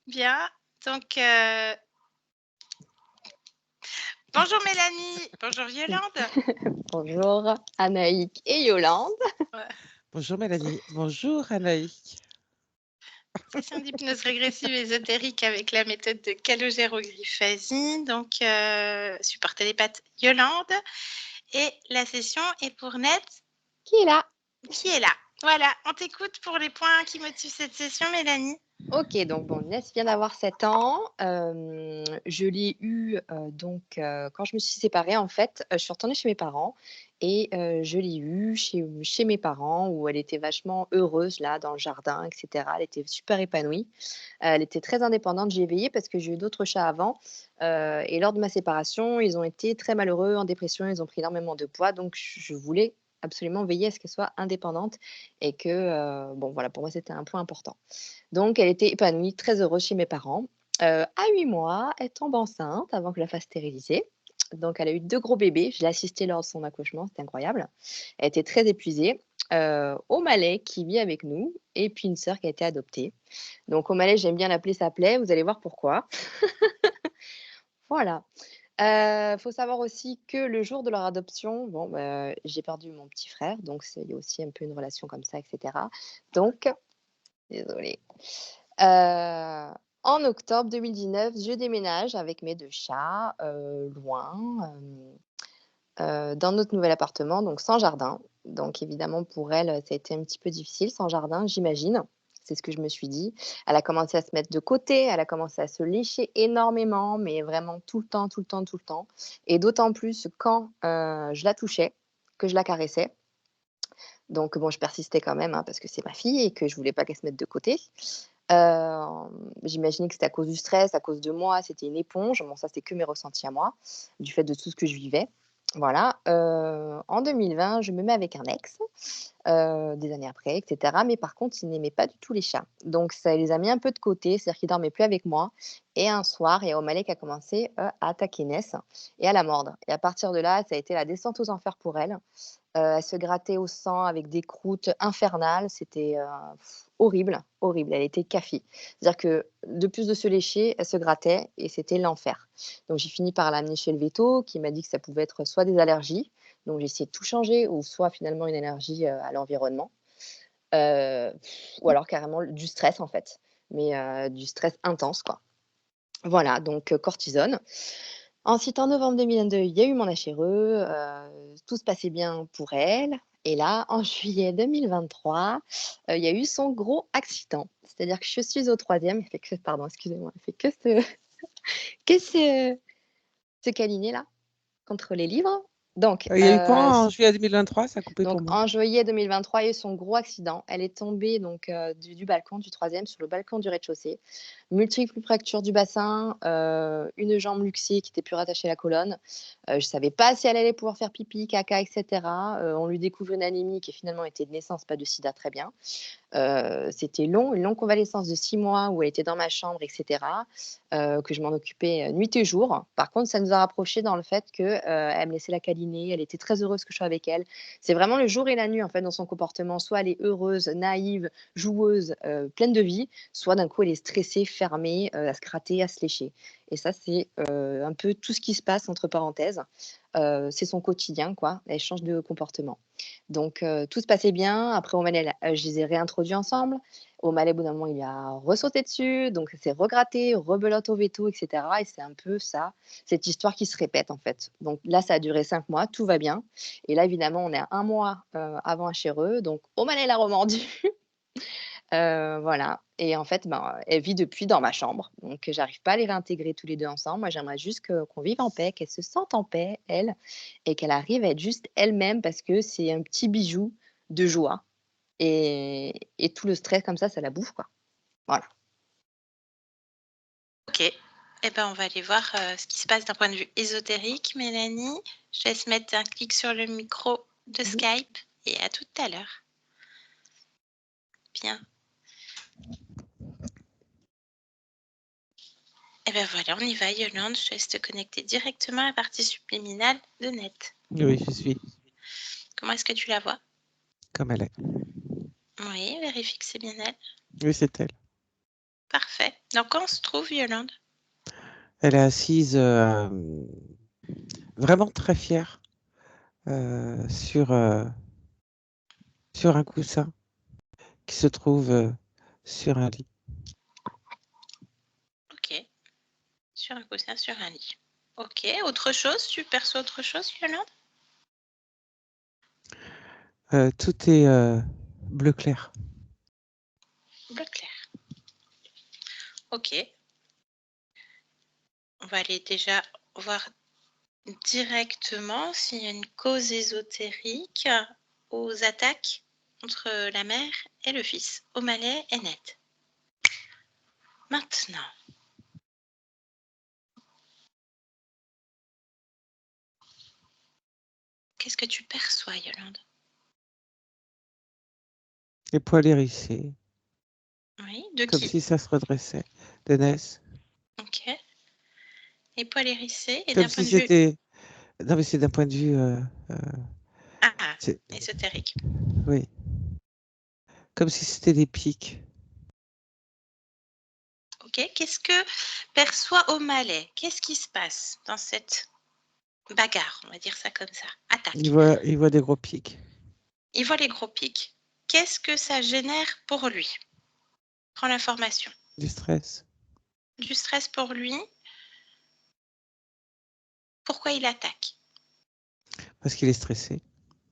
Bien. Donc, bonjour Mélanie. Bonjour Yolande. Bonjour Anaïk et Yolande. Ouais, Bonjour Mélanie. Bonjour Anaïk. session d'hypnose régressive ésotérique avec la méthode de Calogero-Griffasi. Donc, support télépathe Yolande. Et la session est pour Ned, Qui est là? qui est là. Voilà, on t'écoute pour les points qui motivent cette session, Mélanie. Ok, donc bon, Ness vient d'avoir 7 ans. Je l'ai eu quand je me suis séparée, en fait, je suis retournée chez mes parents et je l'ai eu chez mes parents où elle était vachement heureuse là dans le jardin, etc. Elle était super épanouie. Elle était très indépendante. J'ai veillé parce que j'ai eu d'autres chats avant et lors de ma séparation, ils ont été très malheureux, en dépression, ils ont pris énormément de poids. Donc je voulais absolument veiller à ce qu'elle soit indépendante et que, bon voilà, pour moi, c'était un point important. Donc elle était épanouie, très heureuse chez mes parents. À 8 mois, elle tombe enceinte avant que je la fasse stériliser. Donc elle a eu 2 gros bébés. Je l'ai assistée lors de son accouchement, c'était incroyable. Elle était très épuisée. O'Malley qui vit avec nous et puis une sœur qui a été adoptée. Donc O'Malley, j'aime bien l'appeler sa plaie, vous allez voir pourquoi. Voilà. Faut savoir aussi que le jour de leur adoption, bon, j'ai perdu mon petit frère, donc c'est il y a aussi un peu une relation comme ça et cetera. Donc désolée. Heu, En octobre 2019, je déménage avec mes 2 chats, loin, dans notre nouvel appartement, donc sans jardin. Donc évidemment pour elle, ça a été un petit peu difficile sans jardin, j'imagine. C'est ce que je me suis dit. Elle a commencé à se mettre de côté, elle a commencé à se lécher énormément, mais vraiment tout le temps, tout le temps, tout le temps et d'autant plus quand, je la touchais, que je la caressais. Donc bon, je persistais quand même, hein, parce que c'est ma fille et que je voulais pas qu'elle se mette de côté. J'imaginais que c'était à cause du stress, à cause de moi, c'était une éponge. Bon, ça, c'est que mes ressentis à moi, du fait de tout ce que je vivais. Voilà, en 2020, je me mets avec un ex, des années après et cetera. Mais par contre, il n'aimait pas du tout les chats. Donc ça les a mis un peu de côté, c'est-à-dire qu'il dormait plus avec moi et un soir, il y a O'Malley qui a commencé, à attaquer Ness et à la mordre et à partir de là, ça a été la descente aux enfers pour elle. Elle se grattait au sang avec des croûtes infernales, c'était, horrible, horrible. Elle était café. C'est-à-dire que de plus de se lécher, elle se grattait et c'était l'enfer. Donc j'ai fini par l'amener chez le véto qui m'a dit que ça pouvait être soit des allergies, donc j'ai essayé de tout changer ou soit finalement une allergie, à l'environnement, heu, ou alors carrément du stress en fait, mais du stress intense quoi. Voilà donc cortisone. Ensuite, en novembre 2022, il y a eu mon HRE, tout se passait bien pour elle et là, en juillet 2023, il y a eu son gros accident. C'est-à-dire que je suis au troisième. Elle fait que pardon, excusez-moi, elle fait que se câliner là, contre les livres. Donc Il y a eu quand en juillet 2023? Ça a coupé pour donc moi. en juillet 2023, il y a eu son gros accident. Elle est tombée donc du balcon du troisième sur le balcon du rez-de-chaussée. Multiples fractures du bassin, une jambe luxée qui était plus rattachée à la colonne. Je savais pas si elle allait pouvoir faire pipi, caca et cetera. On lui découvre une anémie qui finalement était de naissance, pas de sida, très bien. C'était long, une longue convalescence de 6 mois où elle était dans ma chambre et cetera, que je m'en occupais, nuit et jour. Par contre, ça nous a rapprochés dans le fait que, elle me laissait la câliner, elle était très heureuse que je sois avec elle. C'est vraiment le jour et la nuit, en fait, dans son comportement. Soit elle est heureuse, naïve, joueuse, pleine de vie, soit d'un coup elle est stressée, fermée, à se gratter, à se lécher et ça, c'est, un peu tout ce qui se passe entre parenthèses. C'est son quotidien, quoi. Elle change de comportement. Donc tout se passait bien. Après O'Malley, je les ai réintroduits ensemble. O'Malley, au bout d'un moment, il a ressauté dessus, donc c'est regratté, rebelote au véto et cetera et c'est un peu ça, cette histoire qui se répète, en fait. Donc là, ça a duré 5 mois, tout va bien et là, évidemment, on est à 1 mois, avant HRE, donc O'Malley l'a remordu. Voilà et en fait, ben, elle vit depuis dans ma chambre, donc j'arrive pas à les réintégrer tous les 2 ensemble. Moi, j'aimerais juste qu'on vive en paix, qu'elle se sente en paix, elle et qu'elle arrive à être juste elle-même parce que c'est un petit bijou de joie et tout le stress comme ça la bouffe, quoi. Voilà. OK. Eh ben, on va aller voir, ce qui se passe d'un point de vue ésotérique, Mélanie. Je te laisse mettre un clic sur le micro de Mmh. Skype et à tout à l'heure. Bien. Et ben voilà, on y va, Yolande. Je te laisse te connecter directement à la partie subliminale de Net. Oui, je suis Comment est-ce que tu la vois? comme elle est. Oui, vérifie que c'est bien elle. Oui, c'est elle. Parfait. Donc, quand on se trouve, Yolande? Elle est assise vraiment très fière sur un coussin qui se trouve sur un lit. Ok. Sur un coussin, sur un lit. Ok. Autre chose? Tu perçois autre chose, Yolande? Tout est bleu clair. Bleu clair. Ok. On va aller déjà voir directement s'il y a une cause ésotérique aux attaques entre la mère et le fils. O'Malley et Ned. Maintenant. Qu'est-ce que tu perçois, Yolande? Les poils hérissés, Oui, de comme qui? si ça se redressait. De Ness. Ok. Les poils hérissés et Comme d'un point si de vue... c'était... Non, mais c'est d'un point de vue... Ah, c'est- ésotérique. oui. Comme si c'était des pics. Ok. Qu'est-ce que perçoit O'Malley? Qu'est-ce qui se passe dans cette bagarre? On va dire ça comme ça. Attaque. Il voit des gros pics. Il voit les gros pics. Qu'est-ce que ça génère pour lui? Prends l'information. Du stress. Du stress pour lui. Pourquoi il attaque? Parce qu'il est stressé.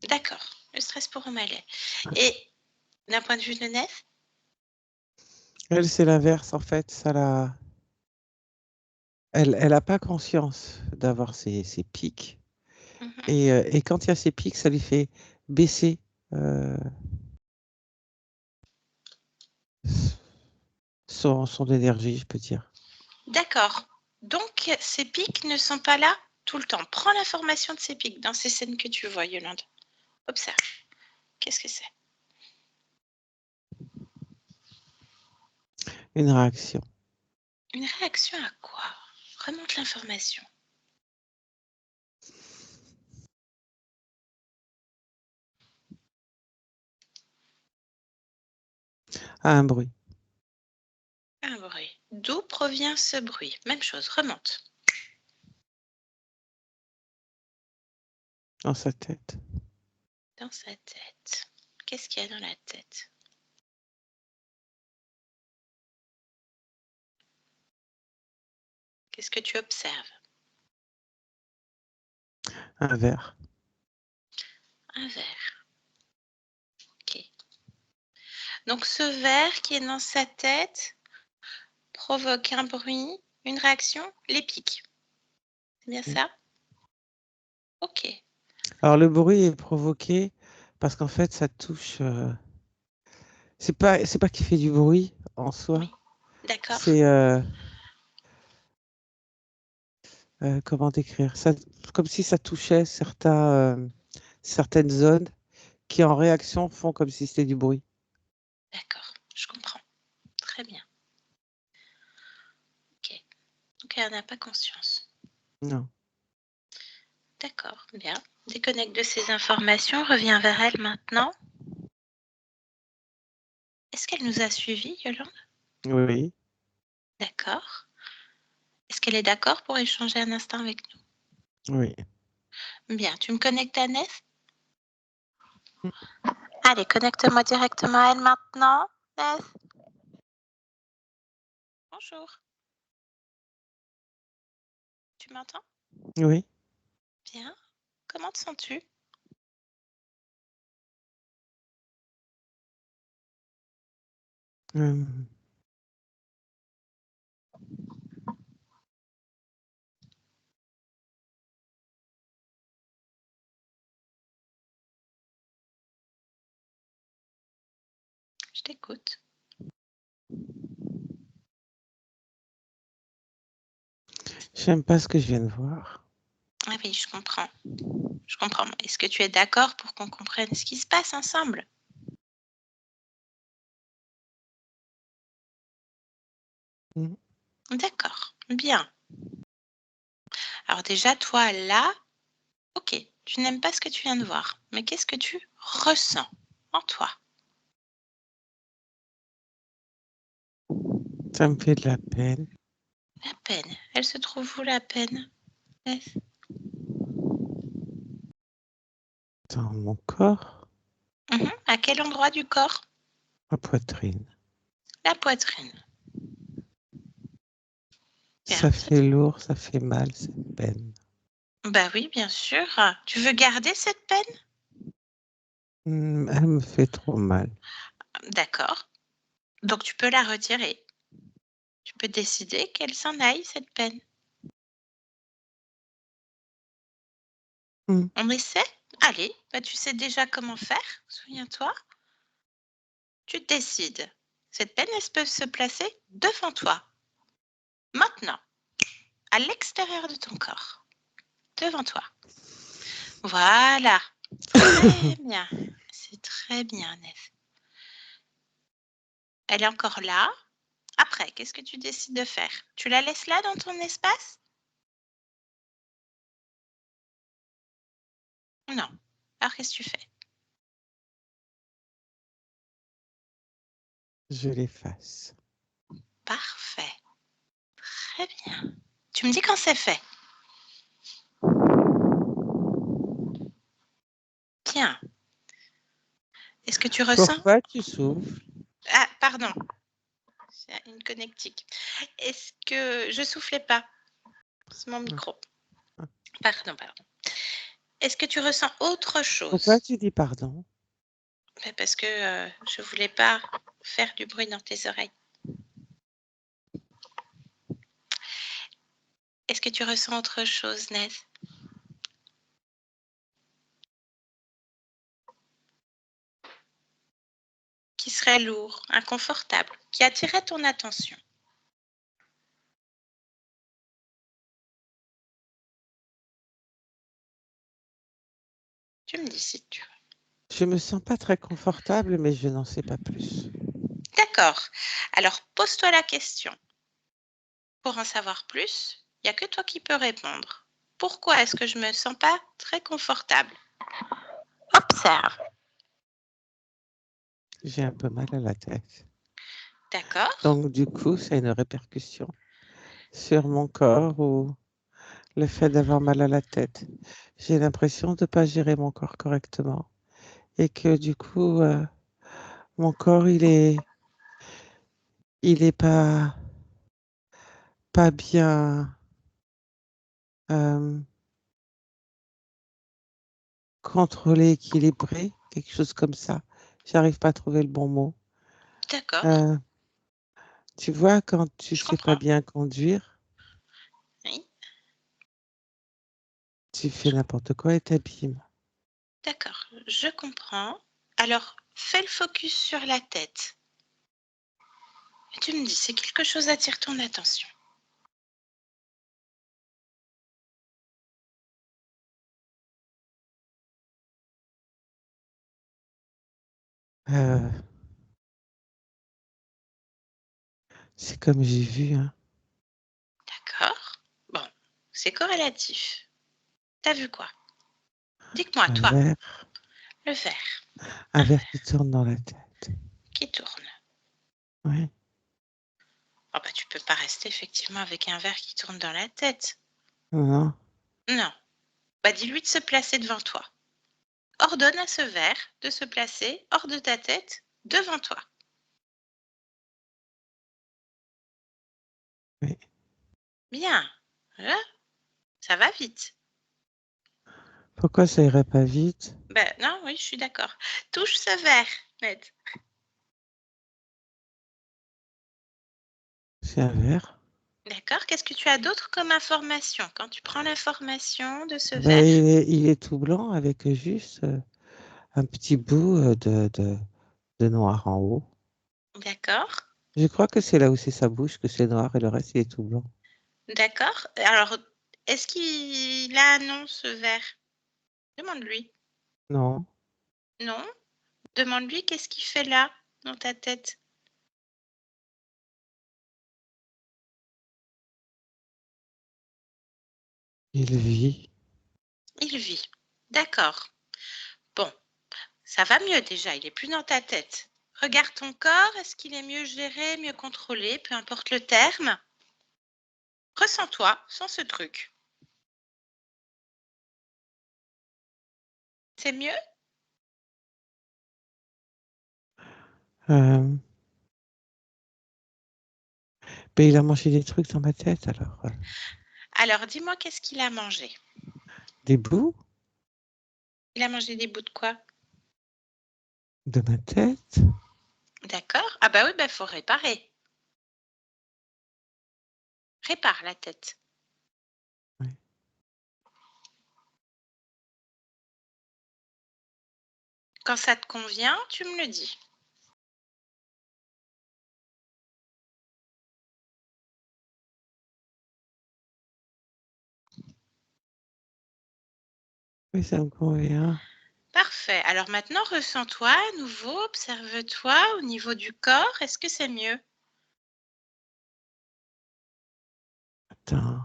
D'accord. Le stress pour O'Malley. Et d'un point de vue de Ness? Elle, c'est l'inverse, en fait. Ça la... Elle n'a pas conscience d'avoir ces pics. Mhm. Et quand il y a ces pics, ça lui fait baisser son énergie, je peux dire. D'accord. Donc, ces pics ne sont pas là tout le temps. Prends l'information de ces pics dans ces scènes que tu vois, Yolande. Observe. Qu'est-ce que c'est? Une réaction. Une réaction à quoi? Remonte l'information. À un bruit. Un bruit. D'où provient ce bruit? Même chose, remonte. Dans sa tête. Dans sa tête. Qu'est-ce qu'il y a dans la tête? Qu'est-ce que tu observes? Un verre. Un verre. Ok. Donc, ce verre qui est dans sa tête provoque un bruit, une réaction, les pics. C'est bien ça? Ok. Alors, le bruit est provoqué parce qu'en fait, ça touche... c'est pas qu'il fait du bruit en soi. Oui. D'accord. C'est... comment décrire ça? Comme si ça touchait certaines zones qui, en réaction, font comme si c'était du bruit. D'accord. Je comprends. Très bien. Ok. Donc, elle n'a pas conscience. Non. D'accord. Bien. Déconnecte de ces informations. Reviens vers elle maintenant. Est-ce qu'elle nous a suivis, Yolande? Oui. D'accord. Est-ce qu'elle est d'accord pour échanger un instant avec Oui. nous? Bien. Tu me connectes à Ness? Allez, connecte-moi directement à elle maintenant. Ness. Bonjour. Tu m'entends? Oui. Bien. Comment te sens-tu? Euh, Je t'écoute. J'aime pas ce que je viens de voir. Ah oui, je comprends. Je comprends. Est-ce que tu es d'accord pour qu'on comprenne ce qui se passe ensemble? Mm. D'accord. Bien. Alors déjà, toi, là, ok, tu n'aimes pas ce que tu viens de voir, mais qu'est-ce que tu ressens en toi? Ça me fait de la peine. La peine. Elle se trouve où, la peine? Dans mon corps, À quel endroit du corps? ma poitrine. La poitrine. Bien. Ça fait lourd, ça fait mal, cette peine. Bah oui, bien sûr. Tu veux garder cette peine? Elle me fait trop mal. D'accord. Donc tu peux la retirer. Tu peux décider qu'elle s'en aille, cette peine. On essaie? Allez, bah tu sais déjà comment faire, souviens-toi. Tu décides. Cette peine, elle peut se placer devant toi. Maintenant, à l'extérieur de ton corps. Devant toi. Voilà. Très bien. C'est très bien, Nef. Elle est encore là. Après, qu'est-ce que tu décides de faire? Tu la laisses là dans ton espace? Non. Alors, qu'est-ce que tu fais? Je l'efface. Parfait. Très bien. Tu me dis quand c'est fait. Bien. Est-ce que tu ressens? Pourquoi tu souffles? Ah, pardon. C'est une connectique. Est-ce que je soufflais pas? C'est mon micro. Pardon. Est-ce que tu ressens autre Pourquoi chose? tu dis pardon? Parce que je voulais pas faire du bruit dans tes oreilles. Est-ce que tu ressens autre chose, Ness? Qui serait lourd, inconfortable, qui attirait ton attention? Tu me dis si tu veux. Je me sens pas très confortable, mais je n'en sais pas plus. D'accord. Alors, pose-toi la question. Pour en savoir plus, il n'y a que toi qui peux répondre. Pourquoi est-ce que je me sens pas très confortable? Observe. J'ai un peu mal à la tête. D'accord. Donc, du coup, ça a une répercussion sur mon corps ou le fait d'avoir mal à la tête. J'ai l'impression de ne pas gérer mon corps correctement et que du coup, mon corps, il est pas bien contrôlé, équilibré, quelque chose comme ça. J'arrive pas à trouver le bon mot. D'accord. Tu vois, quand tu Je sais pas comprends. bien conduire, Oui. tu fais n'importe quoi et t'abîmes. D'accord. Je comprends. Alors, fais le focus sur la tête. Et tu me dis si quelque chose attire ton attention. Euh, c'est comme j'ai vu, hein, D'accord. Bon, c'est corrélatif. T'as vu quoi? Dis-moi, un toi, verre, le verre un verre qui tourne dans la tête. qui tourne. Ouais. Oh bah, tu peux pas rester effectivement avec un verre qui tourne dans la tête. Non, Non. Bah, dis-lui de se placer devant toi. Ordonne à ce verre de se placer hors de ta tête, devant toi. oui. Bien. Voilà. Ça va vite. Pourquoi ça irait pas vite? Ben non, oui, je suis d'accord. Touche ce verre, Ned. C'est un verre. D'accord. Qu'est-ce que tu as d'autre comme information quand tu prends l'information de ce Ben, verre? il est tout blanc avec juste un petit bout de noir en haut. D'accord. Je crois que c'est là où c'est sa bouche que c'est noir et le reste il est tout blanc. D'accord. Alors, est-ce qu'il a un nom, ce verre? Demande-lui. Non, Non? Demande-lui qu'est-ce qu'il fait là, dans ta tête. il vit. Il vit. D'accord. Bon, ça va mieux déjà, il est plus dans ta tête. Regarde ton corps, est-ce qu'il est mieux géré, mieux contrôlé, peu importe le terme. Ressens-toi sans ce truc. C'est mieux? Euh, Mais il a mangé des trucs dans ma tête, alors. Alors, dis-moi, qu'est-ce qu'il a mangé? Des bouts Il a mangé des bouts de quoi? de ma tête. D'accord. Ah bah oui, bah faut réparer. Répare la tête. Oui. Quand ça te convient, tu me le dis. Oui, ça me convient. Parfait. Alors maintenant, ressens-toi à nouveau, observe-toi au niveau du corps. Est-ce que c'est mieux? Attends.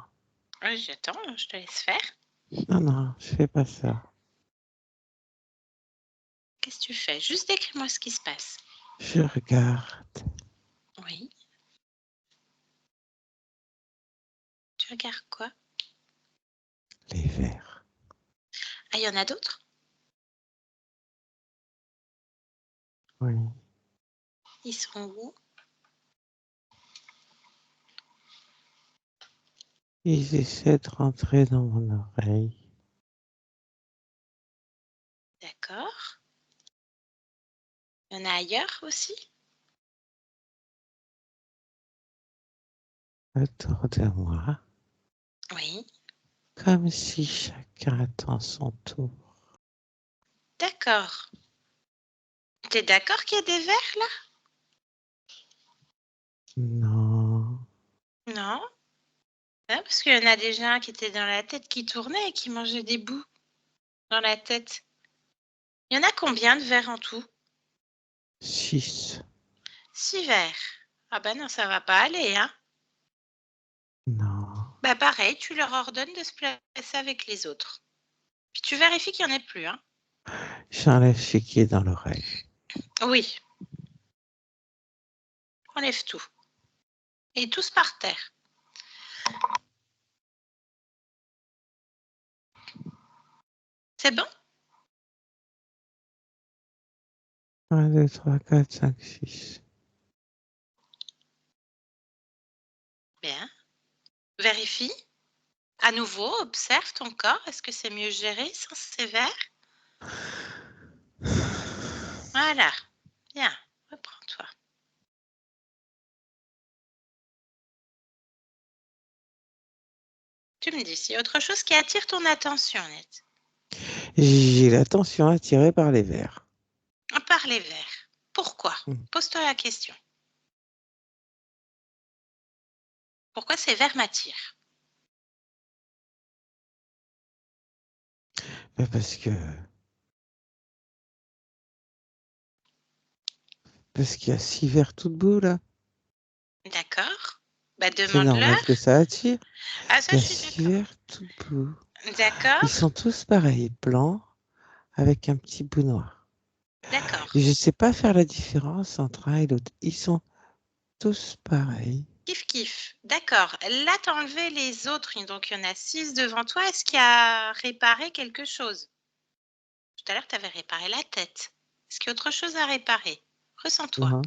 Oui, j'attends, je te laisse faire. Non, non, je fais pas ça. Qu'est-ce que tu fais? Juste décris-moi ce qui se passe. Je regarde Oui. Tu regardes quoi? les vers. Ah, il y en a d'autres? Oui. Ils sont où? Ils essaient de rentrer dans mon oreille. D'accord. Il y en a ailleurs aussi? Autour de moi. Oui. Comme si chacun attend son tour. D'accord. Tu es d'accord qu'il y a des vers là? Non. Non? Ah, parce qu'il y en a déjà un qui était dans la tête qui tournait et qui mangeait des bouts dans la tête. Il y en a combien de vers en tout? 6. 6 vers. Ah bah non, ça va pas aller, hein? Non. Bah pareil, tu leur ordonnes de se placer avec les autres. Puis tu vérifies qu'il n'y en ait plus, hein? J'enlève ce qui est dans l'oreille. Oui, enlève tout. Et tous par terre. C'est bon? 1, 2, 3, 4, 5, 6. Bien. Vérifie. À nouveau, observe ton corps. Est-ce que c'est mieux géré sans ces vers? Voilà. Bien. Reprends-toi. Tu me dis s'il y a autre chose qui attire ton attention, Annette. J'ai l'attention attirée par les vers. Par les vers. Pourquoi? Pose-toi la question. Pourquoi ces vers m'attirent? Ben parce qu'il y a 6 vers tout debout là. D'accord. Bah C'est normal demande-leur. que ça attire. Ah ça, Il y je a suis 6 d'accord. vers tout debout. Ils D'accord. sont tous pareils, blancs, avec un petit bout noir. D'accord. Et je ne sais pas faire la différence entre un et l'autre. Ils sont tous pareils. Kiff kiff. D'accord. Là, tu as enlevé les autres, donc il y en a 6 devant toi. Est-ce qu'il y a réparé quelque chose? Tout à l'heure, tu avais réparé la tête. Est-ce qu'il y a autre chose à réparer? Ressens-toi. Non.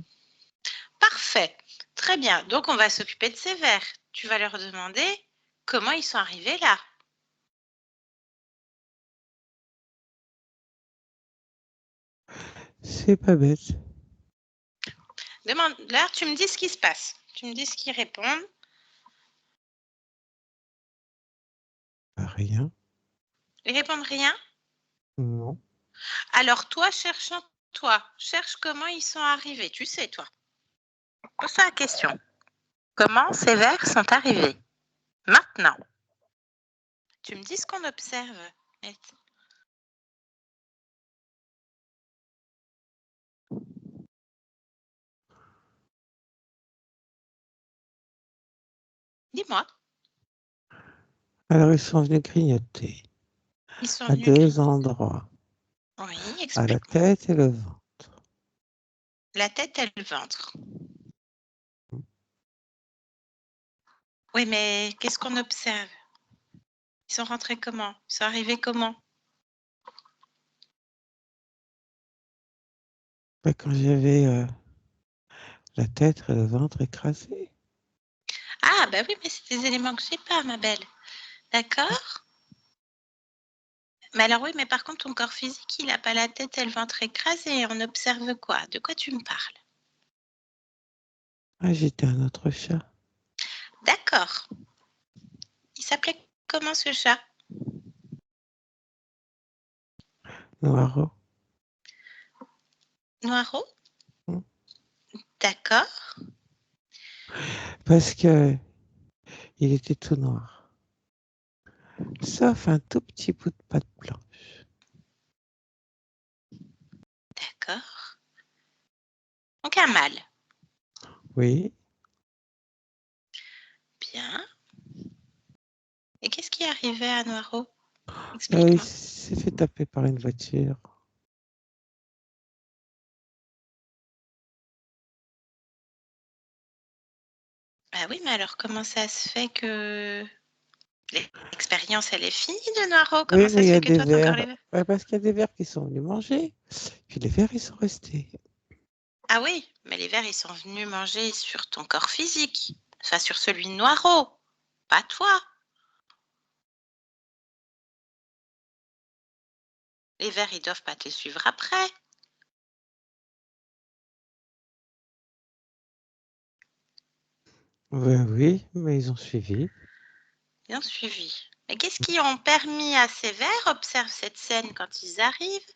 Parfait. Très bien. Donc, on va s'occuper de ces vers. Tu vas leur demander comment ils sont arrivés là. C'est pas bête. Demande-leur, tu me dis ce qui se passe. Tu me dis ce qu'ils répondent. Rien. Ils répondent rien. Non. Alors, toi, cherche comment ils sont arrivés. Tu sais, toi. Pose-toi la question. Comment ces vers sont arrivés? Maintenant. Tu me dis ce qu'on observe. Dis-moi. Alors ils sont venus grignoter Ils sont à venus 2 endroits, Oui, à la explique-moi. tête et le ventre. la tête et le ventre. Oui, mais qu'est-ce qu'on observe? Ils sont rentrés comment? Ils sont arrivés comment? Bah, quand j'avais la tête et le ventre écrasés. Ah, bah oui, mais c'est des éléments que je n'ai pas, ma belle. D'accord? Mais alors oui, mais par contre, ton corps physique, il n'a pas la tête et le ventre écrasés. On observe quoi? De quoi tu me parles? Ah, j'étais un autre chat. D'accord. Il s'appelait comment ce chat? Noiro. Noiro? Hmm. D'accord. Parce que il était tout noir. Sauf un tout petit bout de pâte blanche. D'accord. Donc un mâle. Oui. Bien. Et qu'est-ce qui est arrivé à Noiro? Il Explique-moi. s'est fait taper par une voiture. Bah oui, mais alors comment ça se fait que l'expérience, elle est finie de Noiro? Comment Oui, ça mais il se y a fait que des toi, t'as encore vers. les vers? Ouais, parce qu'il y a des vers qui sont venus manger. Puis les vers, ils sont restés. Ah oui, mais les vers, ils sont venus manger sur ton corps physique. Enfin, sur celui de Noiro. Pas toi. Les vers, ils doivent pas te suivre après. Ouais, oui, mais ils ont suivi. Bien suivi. Mais qu'est-ce qui ont permis à ces vers, observe cette scène quand ils arrivent,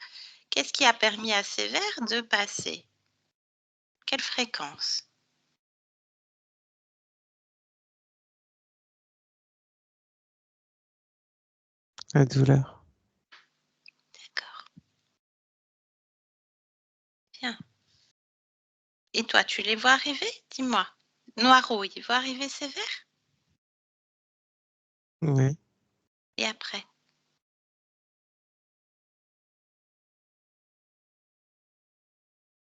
qu'est-ce qui a permis à ces vers de passer? Quelle fréquence? La douleur. D'accord. Bien. Et toi, tu les vois arriver? Dis-moi. Noiro, il voit arriver ces vers? Oui. Et après?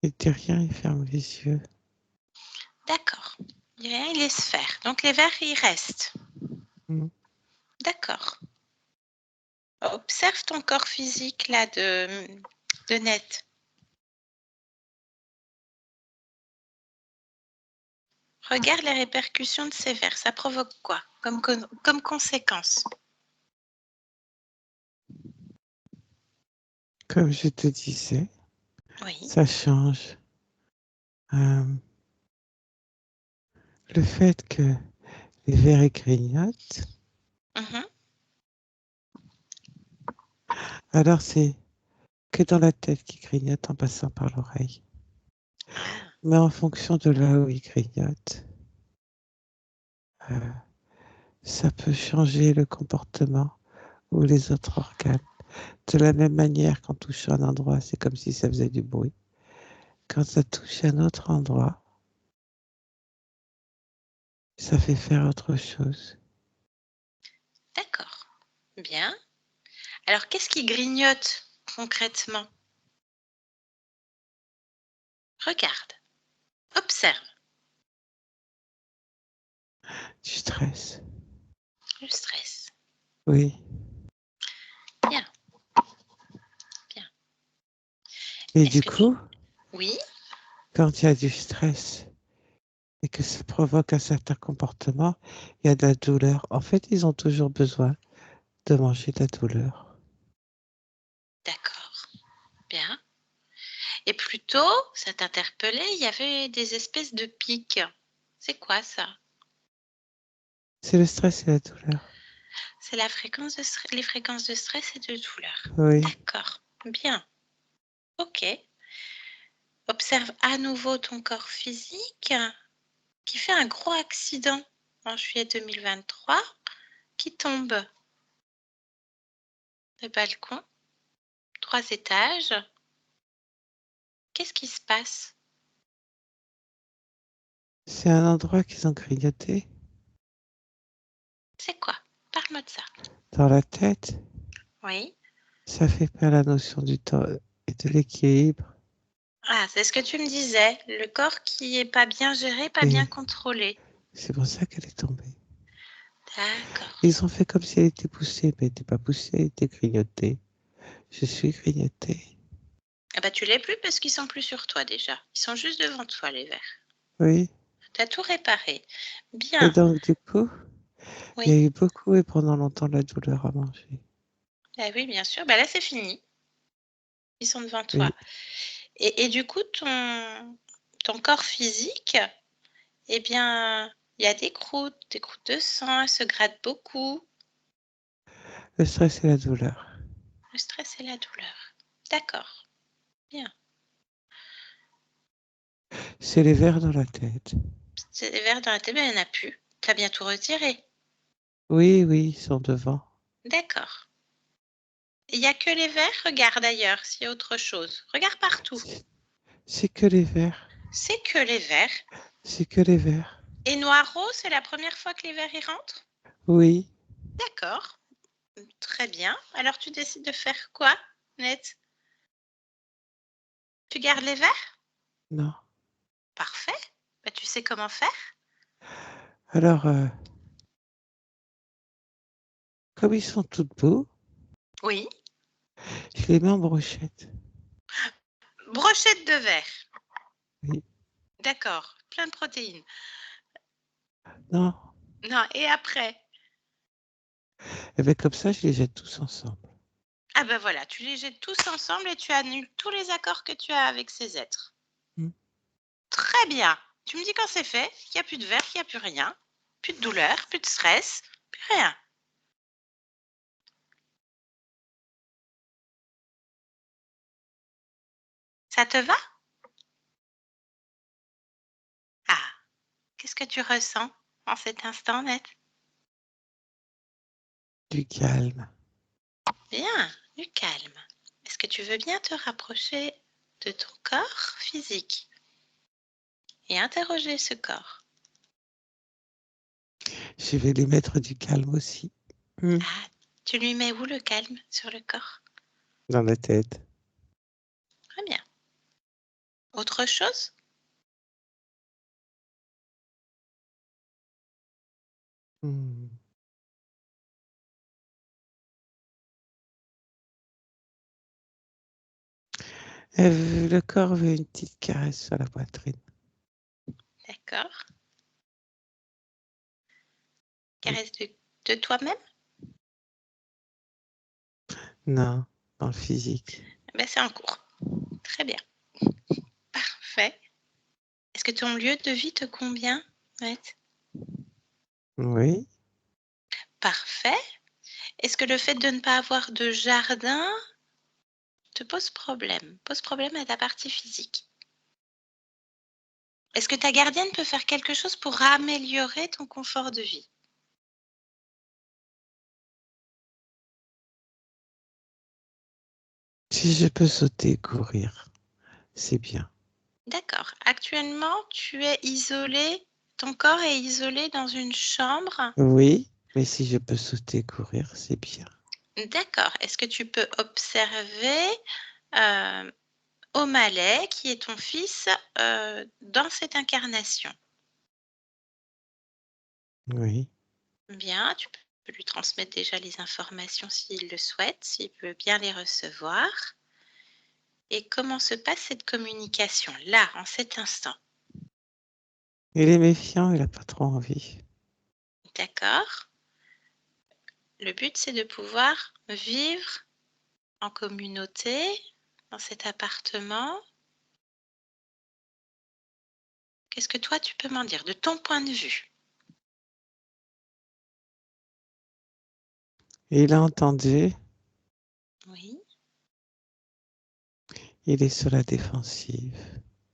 Il dit rien, il ferme les yeux. D'accord. Il dit rien, il laisse faire. Donc les vers, ils restent. Hmm. D'accord. Observe ton corps physique là de Net. Regarde les répercussions de ces vers. Ça provoque quoi comme conséquence? Comme je te disais, Oui. ça change. Le fait que les vers ils grignotent, Mhm. alors c'est que dans la tête qui grignote en passant par l'oreille. Ah, Mais en fonction de là où ils grignotent, euh, ça peut changer le comportement ou les autres organes. De la même manière qu'en touchant un endroit, c'est comme si ça faisait du bruit. Quand ça touche un autre endroit, ça fait faire autre chose. d'accord. Bien. Alors, qu'est-ce qui grignote concrètement? Regarde, observe Du stress. le stress. Oui. Bien, bien. Et Est-ce du que tu... coup, Oui, quand il y a du stress et que ça provoque un certain comportement, il y a de la douleur. En fait, ils ont toujours besoin de manger de la douleur. d'accord. Bien. Et plus tôt, ça t'interpellait, il y avait des espèces de pics. C'est quoi ça? C'est le stress et la douleur. C'est la fréquence de les fréquences de stress et de douleur. Oui. D'accord. Bien. Ok. Observe à nouveau ton corps physique qui fait un gros accident en juillet 2023, qui tombe de balcon, 3 étages. Qu'est-ce qui se passe? C'est un endroit qu'ils ont grignoté C'est quoi? Parle-moi de ça. dans la tête. Oui. Ça fait perdre la notion du temps et de l'équilibre. Ah, c'est ce que tu me disais. Le corps qui est pas bien géré, pas Et bien contrôlé. c'est pour ça qu'elle est tombée. D'accord. Ils ont fait comme si elle était poussée, mais elle n'était pas poussée, elle était grignotée. Je suis grignotée. Ah bah tu l'es plus parce qu'ils sont plus sur toi déjà. Ils sont juste devant toi, les vers. Oui. Tu as tout réparé. Et Bien. donc, du coup, il y Oui. a eu beaucoup et pendant longtemps de la douleur à manger. Ah oui, bien sûr. Bah là, c'est fini. Ils sont devant toi. Oui. Et du coup, ton corps physique, eh bien, il y a des croûtes de sang, elle se gratte beaucoup. Le stress et la douleur. Le stress et la douleur. D'accord. Bien. C'est les vers dans la tête. C'est des vers dans la tête, mais il n'y en a plus. Tu as bien tout retiré. Oui, oui, ils sont devant. D'accord. Il n'y a que les vers. Regarde ailleurs s'il y a autre chose. Regarde partout. C'est que les vers. C'est que les vers. C'est que les vers. Et Noiro, c'est la première fois que les vers y rentrent? Oui. D'accord. Très bien. Alors, tu décides de faire quoi, Net? Tu gardes les vers? Non. Parfait. Bah, tu sais comment faire? Alors, comme ils sont tout beaux, Oui. je les mets en brochette. Brochette de verre. Oui. D'accord. Plein de protéines. Non. Non, et après? Et bien comme ça, je les jette tous ensemble. Ah ben voilà, tu les jettes tous ensemble et tu annules tous les accords que tu as avec ces êtres. Hmm. Très bien. Tu me dis quand c'est fait, qu'il n'y a plus de verre, qu'il n'y a plus rien, plus de douleur, plus de stress, plus rien. Ça te va? Ah, qu'est-ce que tu ressens en cet instant, Net? Du calme. Bien, du calme. Est-ce que tu veux bien te rapprocher de ton corps physique et interroger ce corps? Je vais les mettre du calme aussi. Hmm. Ah, tu lui mets où le calme sur le corps? Dans la tête. Très bien. Autre chose? Hmm. Le corps veut une petite caresse sur la poitrine. D'accord. Oui. Caresse de toi-même? Non, dans le physique. Ben, c'est en cours. Très bien. Parfait. Est-ce que ton lieu de vie te convient, Net? Oui. Parfait. Est-ce que le fait de ne pas avoir de jardin te pose problème? Pose problème à ta partie physique? Est-ce que ta gardienne peut faire quelque chose pour améliorer ton confort de vie? Si je peux sauter et courir, c'est bien. D'accord. Actuellement, tu es isolé, ton corps est isolé dans une chambre? Oui, mais si je peux sauter et courir, c'est bien. D'accord. Est-ce que tu peux observer, heu, O'Malley, qui est ton fils, dans cette incarnation? Oui. Bien, tu peux lui transmettre déjà les informations s'il le souhaite, s'il veut bien les recevoir. Et comment se passe cette communication là, en cet instant? Il est méfiant, il n'a pas trop envie. D'accord? Le but, c'est de pouvoir vivre en communauté, dans cet appartement. Qu'est-ce que toi, tu peux m'en dire de ton point de vue? Et il a entendu, Oui, il est sur la défensive,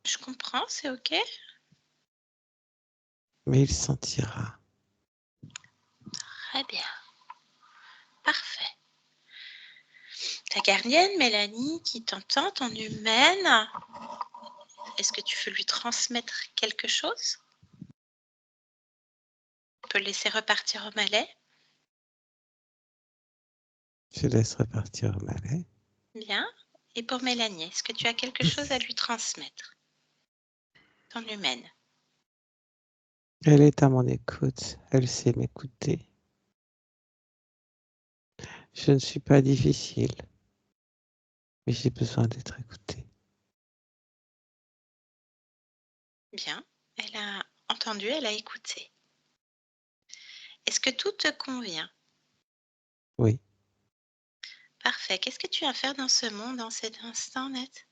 je comprends, c'est OK. mais il sentira. Très bien, parfait. Ta gardienne, Mélanie, qui t'entend, ton humaine, est-ce que tu veux lui transmettre quelque chose? Tu peux laisser repartir au Malais? Je laisse repartir au Malais. Bien. Et pour Mélanie, est-ce que tu as quelque chose à lui transmettre? Ton humaine. Elle est à mon écoute. Elle sait m'écouter. Je ne suis pas difficile, mais j'ai besoin d'être écoutée. Bien, elle a entendu, elle a écouté. Est-ce que tout te convient? Oui. Parfait. Qu'est-ce que tu as à faire dans ce monde en cet instant, Net?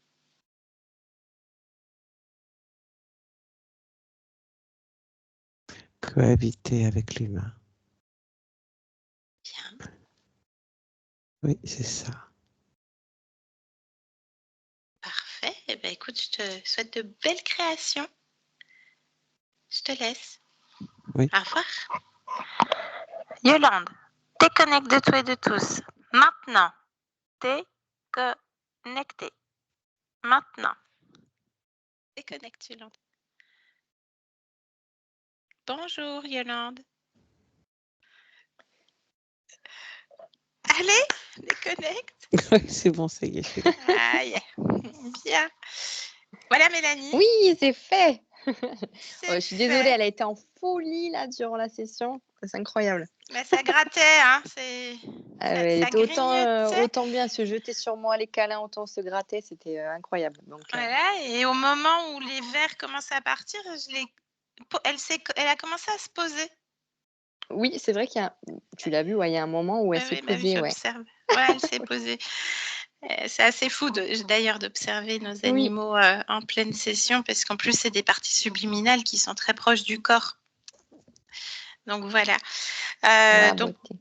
Cohabiter avec l'humain. Bien, Oui, c'est ça. parfait. Eh bien, écoute, je te souhaite de belles créations. Je te laisse. Oui. Au revoir. Yolande, déconnecte de toi et de tous. Maintenant. Déconnecté. Maintenant. Déconnecte, Yolande. Bonjour, Yolande. Allez, déconnecte. Oui, c'est bon, ça y est, je suis là. Aïe. Bien. Voilà, Mélanie. Oui, c'est fait. C'est Je suis désolée, fait. elle a été en folie là durant la session. C'est incroyable. Mais ça grattait, hein. Elle Ça était grignotait. autant bien se jeter sur moi, les câlins, autant se gratter, c'était incroyable. Donc, Voilà. Et au moment où les verres commencent à partir, elle a commencé à se poser. oui, c'est vrai tu l'as vu, ouais, il y a un moment où elle s'est Oui, bah oui, posée, ouais. j'observe. Ouais, elle s'est posée. C'est assez fou d'ailleurs d'observer nos Oui. animaux en pleine session parce qu'en plus, c'est des parties subliminales qui sont très proches du corps. Donc voilà. La Donc, beauté.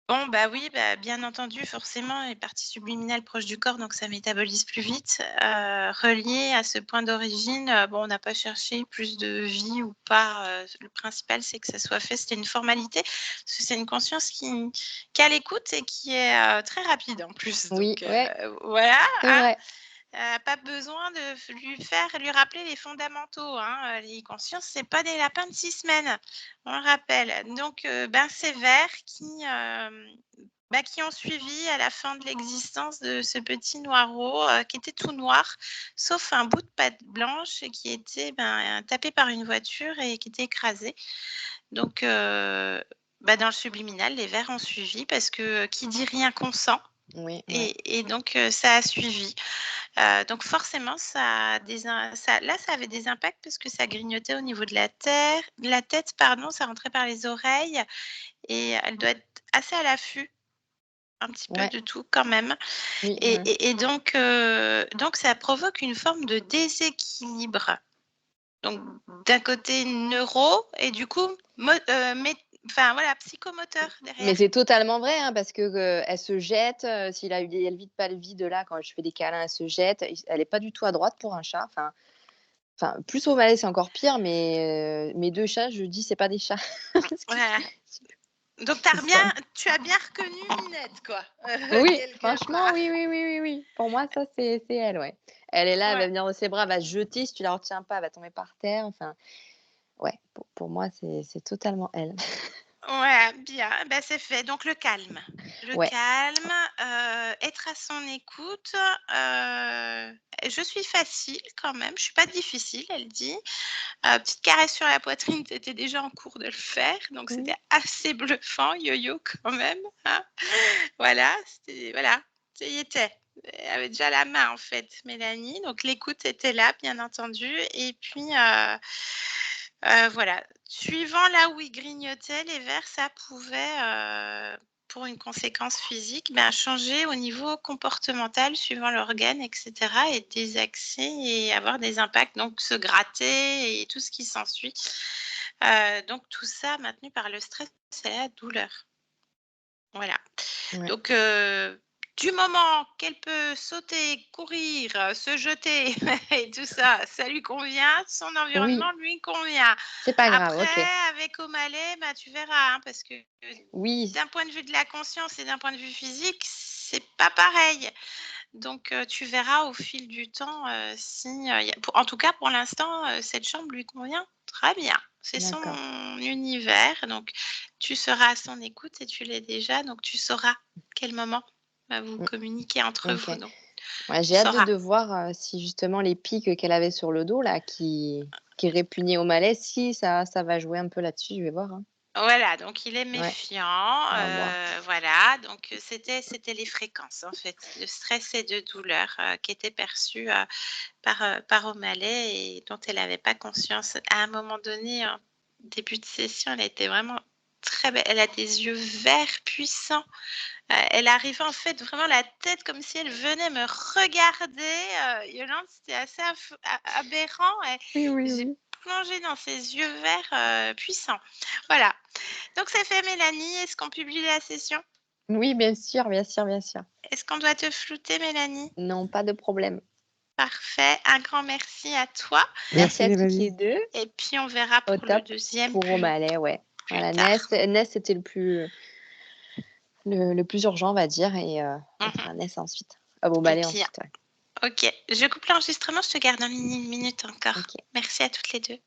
bon, bah oui, bah, bien entendu, forcément, les parties subliminales proches du corps, donc ça métabolise plus vite. Relié à ce point d'origine, bon, on n'a pas cherché plus de vie ou pas. Le principal, c'est que ça soit fait. C'était une formalité, parce que c'est une conscience qui est à l'écoute et qui est très rapide en plus. Oui, Donc ouais, voilà. c'est Hein. vrai. Pas besoin de lui rappeler les fondamentaux. Hein. Les consciences, c'est pas des lapins de 6 semaines, on le rappelle. Donc, ces vers qui ont suivi à la fin de l'existence de ce petit noirot qui était tout noir, sauf un bout de pâte blanche qui était tapé par une voiture et qui était écrasé. Donc, dans le subliminal, les vers ont suivi parce que qui dit rien consent. Oui, ouais. Et donc, ça a suivi. Donc forcément, ça avait des impacts parce que ça grignotait au niveau de la tête, pardon, ça rentrait par les oreilles et elle doit être assez à l'affût, un petit peu Ouais. de tout quand même. Oui, ouais. Et donc ça provoque une forme de déséquilibre. Donc d'un côté neuro et du coup psychomoteur derrière. Mais c'est totalement vrai, hein, parce que, elle se jette, elle vide pas le vide là, quand je fais des câlins, elle se jette. Elle est pas du tout à droite pour un chat. Enfin, plus au Malais, c'est encore pire, mais mes 2 chats, je dis: «C'est pas des chats». Parce que Voilà. Donc c'est ça. tu as bien reconnu Minette, quoi, Oui, quelque franchement, part. oui. Pour moi, ça, c'est elle, ouais. Elle est là, elle va Ouais. venir de ses bras, elle va se jeter, si tu la retiens pas, elle va tomber par terre. Enfin, ouais, pour moi, c'est totalement elle. Ouais, bien, c'est fait. Donc le calme. Le Ouais, calme, être à son écoute, je suis facile quand même, je suis pas difficile, elle dit. Petite caresse sur la poitrine, tu étais déjà en cours de le faire, donc mmh, c'était assez bluffant, yo-yo quand même, hein. Voilà, ça y était. Elle avait déjà la main en fait, Mélanie, donc l'écoute était là, bien entendu et puis, voilà. Suivant là où il grignotait les verres, ça pouvait, pour une conséquence physique, changer au niveau comportemental suivant l'organe et cetera et désaxer et avoir des impacts, donc se gratter et tout ce qui s'ensuit. Donc tout ça maintenu par le stress et la douleur. Voilà. ouais, Donc du moment qu'elle peut sauter, courir, se jeter et tout ça, ça lui convient, son oui, environnement lui convient. c'est pas grave, Après, OK. avec O'Malley, tu verras, hein, parce que Oui, d'un point de vue de la conscience et d'un point de vue physique, c'est pas pareil. Donc tu verras au fil du temps si, en tout cas pour l'instant, cette chambre lui convient très bien. C'est son d'accord. univers, donc tu seras à son écoute et tu l'es déjà, donc tu sauras quel moment va vous Mmh, communiquer entre OK. vous. Donc Ouais, Tu j'ai hâte sauras. de voir, si justement les pics qu'elle avait sur le dos là, qui répugnaient au malais, si ça va jouer un peu là-dessus, je vais voir, hein. Voilà, donc il est Ouais, méfiant, on va voir. voilà, donc c'était les fréquences, en fait, de stress et de douleur, qui étaient perçues, par O'Malley et dont elle avait pas conscience. À un moment donné, en début de session, elle était vraiment très belle. Elle a des yeux verts puissants. Elle arrivait, en fait, vraiment la tête comme si elle venait me regarder, Yolande, c'était assez aberrant et Oui, oui, j'ai oui. plongé dans ses yeux verts, puissants. Voilà. Donc c'est fait Mélanie, est-ce qu'on publie la session? Oui, bien sûr, bien sûr, bien sûr. Est-ce qu'on doit te flouter Mélanie? Non, pas de problème. Parfait, un grand merci à toi Merci Merci à toutes les Mélanie. 2. et puis on verra Au pour le top deuxième pour O'Malley, ouais. plus Voilà, tard. Ness, c'était le plus urgent, on va dire et Mmh. Ness ensuite. Ah, bon, Et O'Malley puis ensuite, ouais. OK, je coupe l'enregistrement, je te garde une minute encore. OK. Merci à toutes les 2.